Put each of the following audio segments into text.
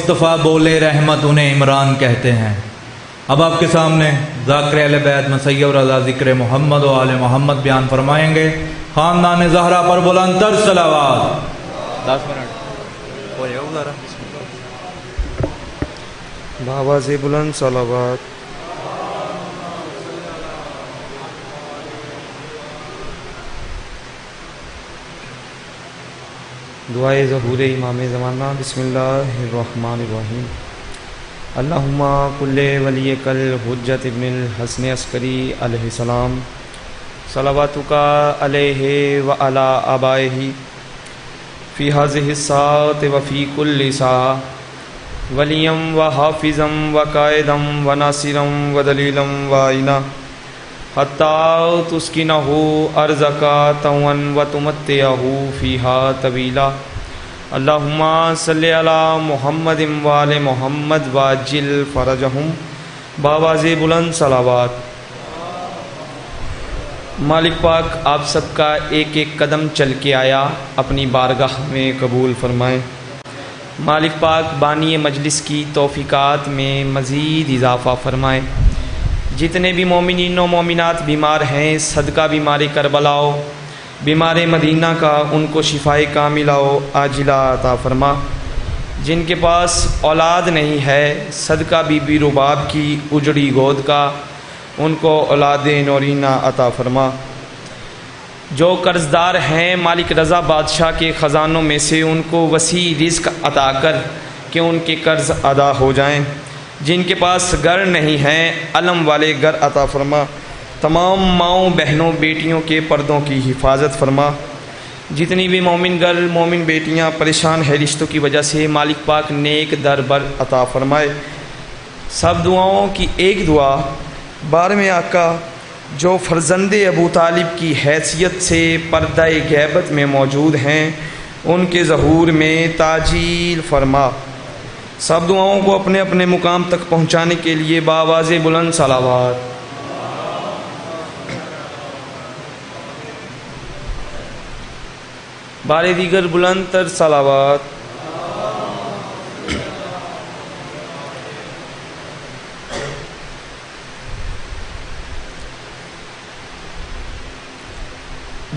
مصطفیٰ بولے رحمت انہیں عمران کہتے ہیں۔ اب آپ کے سامنے ذاکر اہل بیت مسیح و رضا ذکر محمد و آل محمد بیان فرمائیں گے۔ خاندان زہرا پر بلند تر صلوات۔ 10 منٹ ہو جائے گا ذرا۔ بآواز بلند صلوات۔ دعائے ظہور امام زمانہ۔ بسم اللہ الرحمن الرحیم۔ اللہم کل ولیک الحجۃ ابن الحسن عسکری علیہ السلام، صلواتک علیہ وعلی آبائہ فی ہذہ الساعۃ وفی کل ساعۃ، ولیا وحافظا وقائدا وناصرا ودلیلا وعینا، حتی تسکنہ ارضک طوعا وتمتعہ فیہا طویلا۔ اللہم صلی علی محمد وآل محمد وعجل فرجہم۔ بآواز بلند صلوات۔ مالک پاک آپ سب کا ایک ایک قدم چل کے آیا اپنی بارگاہ میں قبول فرمائیں۔ مالک پاک بانی مجلس کی توفیقات میں مزید اضافہ فرمائیں۔ جتنے بھی مومنین و مومنات بیمار ہیں، صدقہ بیمار کربلا و بیمار مدینہ کا ان کو شفاء کاملہ و عاجلہ عطا فرما۔ جن کے پاس اولاد نہیں ہے، صدقہ بی بی رباب کی اجڑی گود کا ان کو اولاد نورینہ عطا فرما۔ جو قرض دار ہیں، مالک رضا بادشاہ کے خزانوں میں سے ان کو وسیع رزق عطا کر کہ ان کے قرض ادا ہو جائیں۔ جن کے پاس گھر نہیں ہیں، علم والے گھر عطا فرما۔ تمام ماؤں بہنوں بیٹیوں کے پردوں کی حفاظت فرما۔ جتنی بھی مومن گھر مومن بیٹیاں پریشان ہے رشتوں کی وجہ سے، مالک پاک نیک در بر عطا فرمائے۔ سب دعاؤں کی ایک دعا، 12ویں آقا جو فرزند ابو طالب کی حیثیت سے پردہ غیبت میں موجود ہیں، ان کے ظہور میں تعجیل فرما۔ سب دعاؤں کو اپنے اپنے مقام تک پہنچانے کے لیے بآواز بلند صلوات۔ بار دیگر بلند تر صلوات۔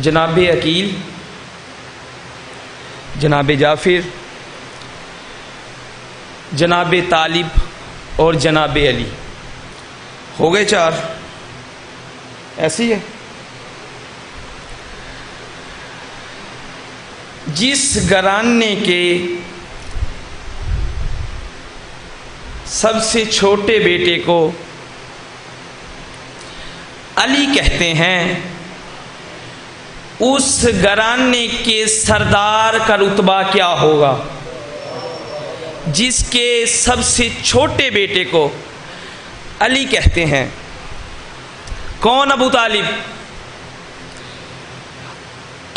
جناب عقیل، جناب جعفر، جناب طالب اور جناب علی ہو گئے 4، ایسی ہے۔ جس گھرانے کے سب سے چھوٹے بیٹے کو علی کہتے ہیں، اس گھرانے کے سردار کا رتبہ کیا ہوگا؟ جس کے سب سے چھوٹے بیٹے کو علی کہتے ہیں، کون؟ ابو طالب۔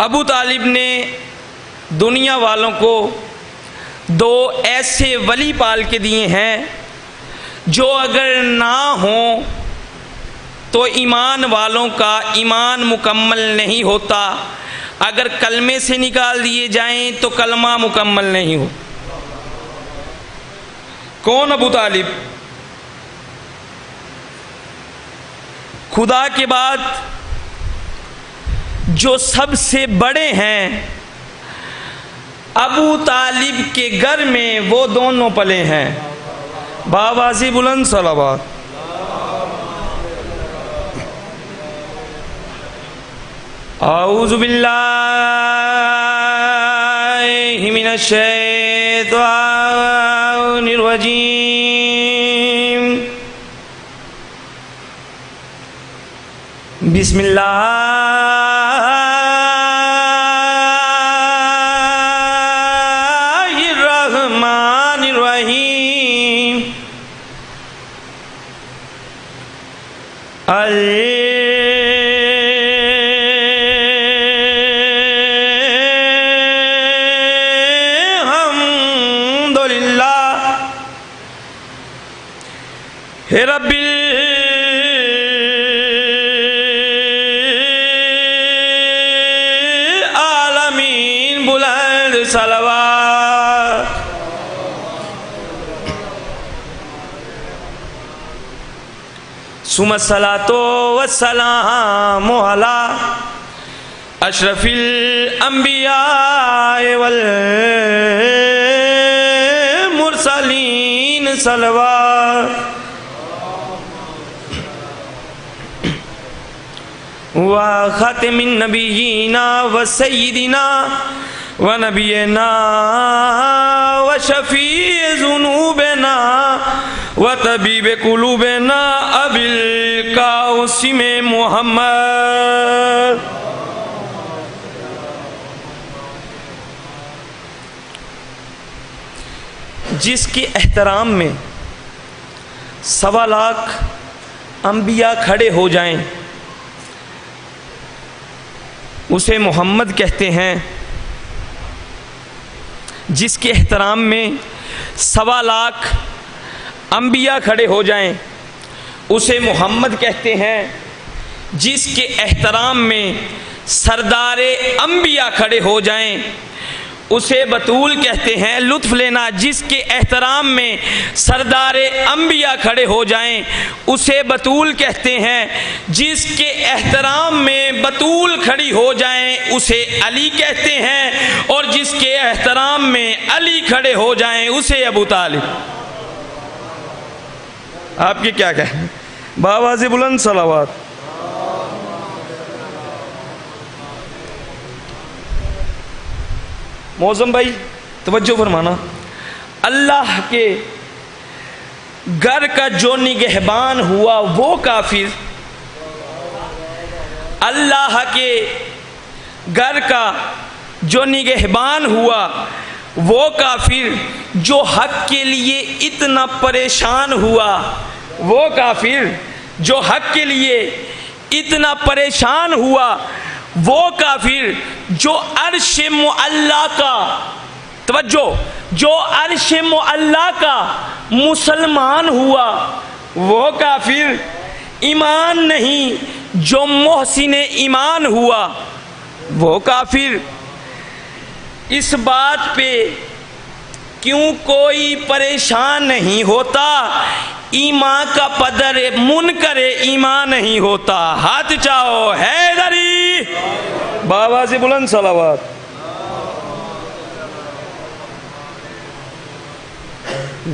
ابو طالب نے دنیا والوں کو 2 ایسے ولی پال کے دیے ہیں جو اگر نہ ہوں تو ایمان والوں کا ایمان مکمل نہیں ہوتا، اگر کلمے سے نکال دیے جائیں تو کلمہ مکمل نہیں ہو۔ کون؟ ابو طالب۔ خدا کے بعد جو سب سے بڑے ہیں، ابو طالب کے گھر میں وہ دونوں پلے ہیں۔ بآواز بلند صلوات۔ اعوذ باللہ من الشیطان الرجیم۔ بسم اللہ الرحمن الرحیم۔ رب العالمین، بلند صلوات۔ ثم الصلاۃ والسلام علی اشرف الانبیاء والمرسلین صلوات وخاتم النبیین وسیدنا ونبینا وشفیع ذنوبنا وطبیب قلوبنا ابی القاسم محمد. جس کے احترام میں 1.25 لاکھ انبیاء کھڑے ہو جائیں اسے محمد کہتے ہیں. جس کے احترام میں 1.25 لاکھ انبیاء کھڑے ہو جائیں اسے محمد کہتے ہیں. جس کے احترام میں سردار انبیاء کھڑے ہو جائیں اسے بطول کہتے ہیں. لطف لینا. جس کے احترام میں سردار انبیاء کھڑے ہو جائیں اسے بطول کہتے ہیں. جس کے احترام میں بطول کھڑی ہو جائیں اسے علی کہتے ہیں. اور جس کے احترام میں علی کھڑے ہو جائیں اسے ابو طالب. آپ کے کیا کہیں؟ بآواز بلند صلوات. موزم بھائی توجہ فرمانا. اللہ کے گھر کا جو نگہبان ہوا وہ کافر. اللہ کے گھر کا جو نگہبان ہوا وہ کافر. جو حق کے لیے اتنا پریشان ہوا وہ کافر. جو حق کے لیے اتنا پریشان ہوا وہ کافر. جو عرش معلیٰ کا توجہ جو عرش معلیٰ کا مسلمان ہوا وہ کافر. ایمان نہیں جو محسن ایمان ہوا وہ کافر. اس بات پہ کیوں کوئی پریشان نہیں ہوتا؟ ایمان کا پدر منکر ایمان نہیں ہوتا. ہاتھ چاہو حیدری. بآواز بلند صلوات.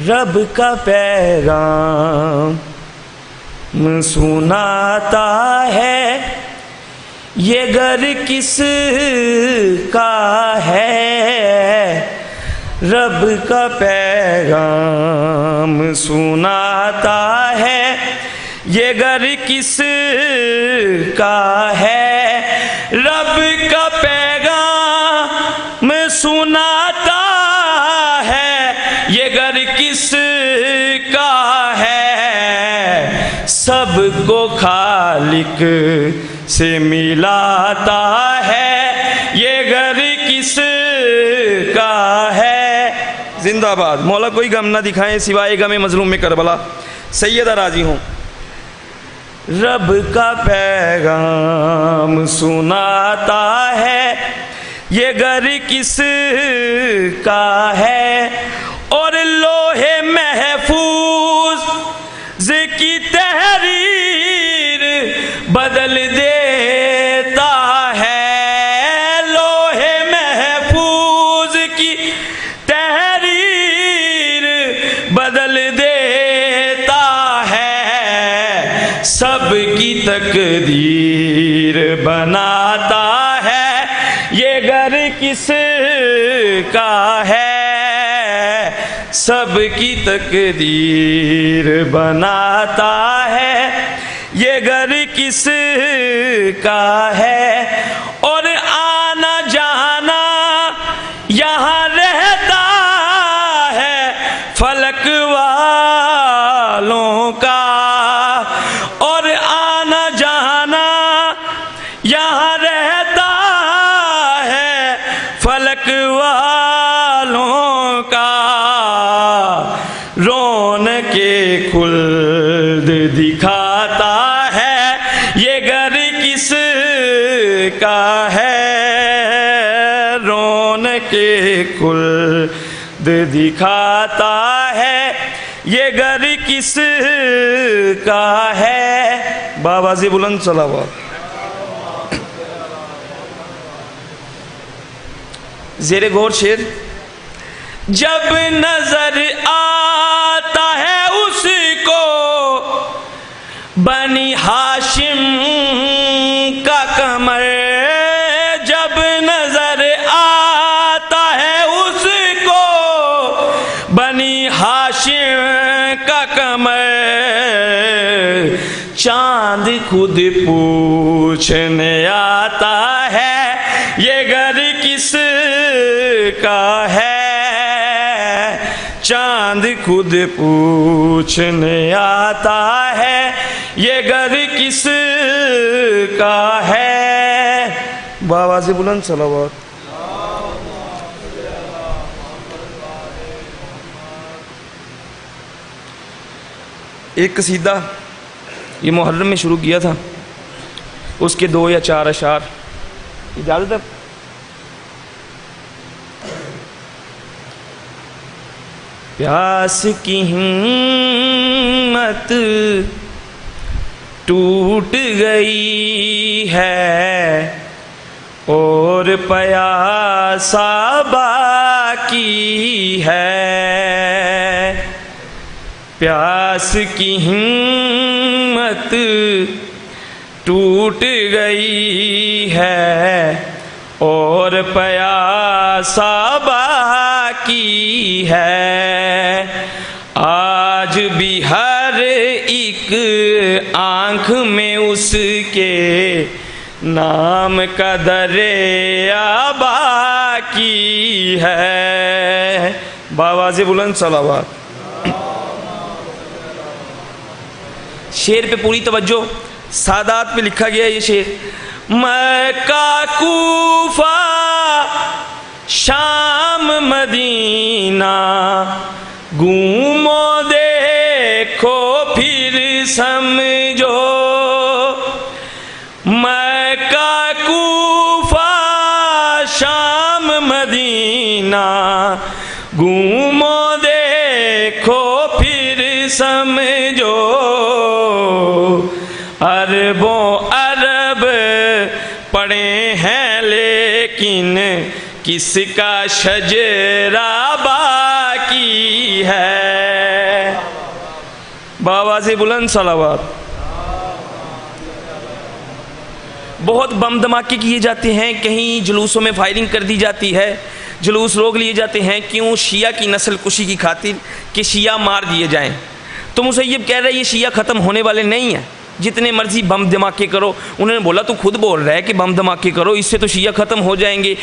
رب کا پیغام سناتا ہے یہ گھر کس کا ہے. رب کا پیغام سناتا ہے یہ گھر کس کا ہے. رب کا پیغام سناتا ہے یہ گھر کس کا ہے. سب کو خالق سے ملاتا ہے یہ گھر کس کا ہے. زندہ باد. مولا کوئی غم نہ دکھائیں سوائے غم مظلوم میں کربلا. سیدہ راضی ہوں. رب کا پیغام سناتا ہے یہ گھر کس کا ہے. اور لوہے محفوظ کی تحریر بدل دیتا ہے. لوہے محفوظ کی تحریر بدل دیتا ہے. سب کی تقدیر بناتا ہے یہ گھر کس کا ہے. سب کی تقدیر بناتا ہے یہ گھر کس کا ہے. اور آنا جانا یہاں رہتا ہے فلک والوں کا. اور آنا جانا یہاں رہتا ہے فلک والوں کا. رونق خلد دکھاتا ہے یہ گھر کس کا ہے. رونق خلد دکھاتا ہے یہ گھر کس کا ہے؟ بآواز بلند صلوات. زیر غور شعر. جب نظر آتا ہے اس کو بنی ہاشم کا قمر، جب نظر آتا ہے اس کو بنی ہاشم کا قمر، چاند خود پوچھنے آتا ہے یہ گھر کس کا ہے، چاند خود پوچھنے آتا ہے یہ گھر کس کا ہے. بآواز بلند صلوات. ایک قصیدہ یہ محرم میں شروع کیا تھا، اس کے 2 یا 4 اشعار. اجازت ہے؟ پیاس کی ہمت ٹوٹ گئی ہے اور پیاسا باقی ہے، پیاس کی ہمت ٹوٹ گئی ہے اور پیاسا باقی ہے، آج بھی ہر ایک آنکھ میں اس کے نام کا دریا باقی ہے. بآواز بلند صلوات. شعر پہ پوری توجہ. سادات پہ لکھا گیا یہ شعر. مکہ کوفہ شام مدینہ گھومو دیکھو پھر سمجھو، مکہ کوفہ شام مدینہ گھومو دیکھو پھر سمجھو، عربوں عرب پڑے ہیں لیکن کس کا شجرہ باقی ہے. بآواز بلند صلوات. بہت بم دھماکے کیے جاتے ہیں، کہیں جلوسوں میں فائرنگ کر دی جاتی ہے، جلوس روک لیے جاتے ہیں. کیوں؟ شیعہ کی نسل کشی کی خاطر کہ شیعہ مار دیے جائیں. تو مسیب کہہ رہے ہیں یہ شیعہ ختم ہونے والے نہیں ہیں، جتنے مرضی بم دھماکے کرو. انہوں نے بولا تو خود بول رہا ہے کہ بم دھماکے کرو، اس سے تو شیعہ ختم ہو جائیں گے،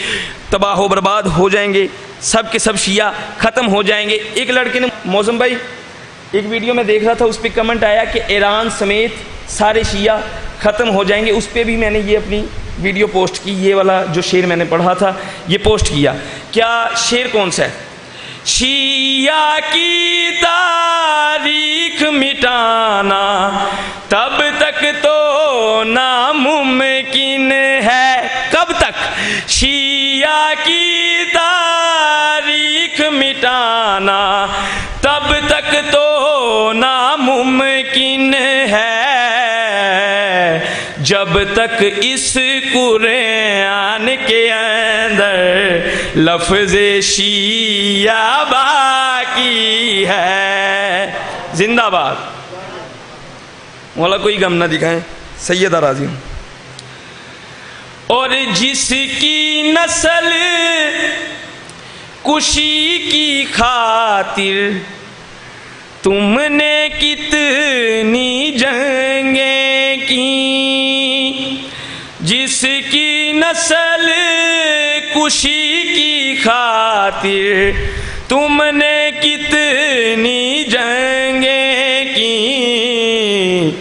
تباہ و برباد ہو جائیں گے، سب کے سب شیعہ ختم ہو جائیں گے. ایک لڑکے نے موزم بھائی ایک ویڈیو میں دیکھ رہا تھا، اس پہ کمنٹ آیا کہ ایران سمیت سارے شیعہ ختم ہو جائیں گے. اس پہ بھی میں نے یہ اپنی ویڈیو پوسٹ کی، یہ والا جو شعر میں نے پڑھا تھا یہ پوسٹ کیا. کیا شعر کون سا ہے؟ شیعہ کی تاریخ مٹانا تب تک تو ناممکن ہے. کب تک؟ شیعہ کی تاریخ مٹانا تب تک تو ناممکن ہے، جب تک اس قرآن کے اندر لفظ شیعہ باقی ہے. زندہ باد. مولا کوئی غم نہ دکھائیں. سیدہ راضی ہوں. اور جس کی نسل کشی کی خاطر تم نے کتنی جنگیں کی، جس کی نسل کشی کی خاطر تم نے کتنی جنگیں کی،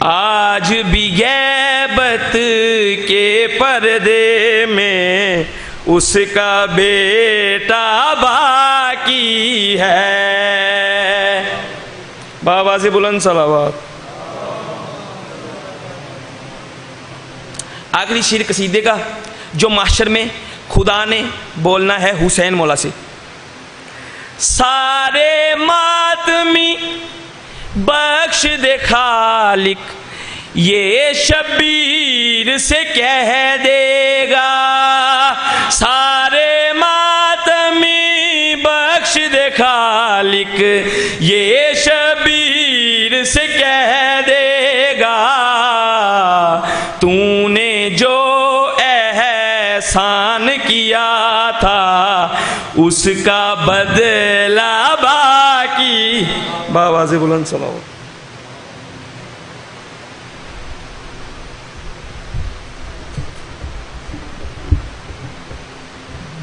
آج بھی غیبت کے پردے میں اس کا بیٹا باقی ہے. بآواز بلند صلوات. آخری شعر قصیدے کا جو محشر میں خدا نے بولنا ہے حسین مولا سے. سارے ماتمی بخش دے خالق یہ شبیر سے کہہ دے گا، سارے ماتمی بخش دے خالق یہ شبیر سے کہہ دے گا، تو نے جو احسان کیا تھا اس کا بدلہ باقی. بآواز بلند صلوات.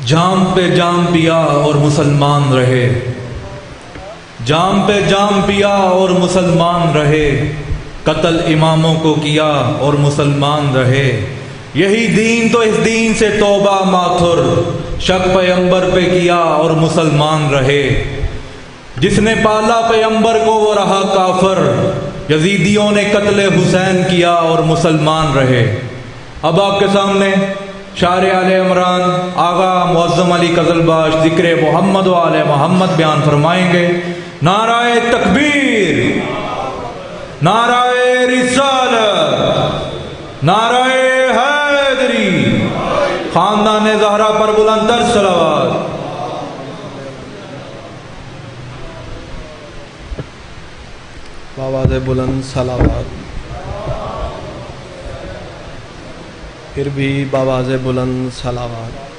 جام پہ جام پیا اور مسلمان رہے، جام پہ جام پیا اور مسلمان رہے، قتل اماموں کو کیا اور مسلمان رہے، یہی دین تو اس دین سے توبہ ماتھر، شک پیغمبر پہ کیا اور مسلمان رہے، جس نے پالا پیغمبر کو وہ رہا کافر، یزیدیوں نے قتل حسین کیا اور مسلمان رہے. اب آپ کے سامنے شاعر آل عمران آغا معظم علی قزلباش ذکر محمد و آل محمد بیان فرمائیں گے. نعرہ تکبیر، نعرہ رسالت، نعرہ حیدری، خاندان زہرا پر بلند تر صلوات. بآواز بلند صلوات. پھر بھی بآواز بلند صلوات.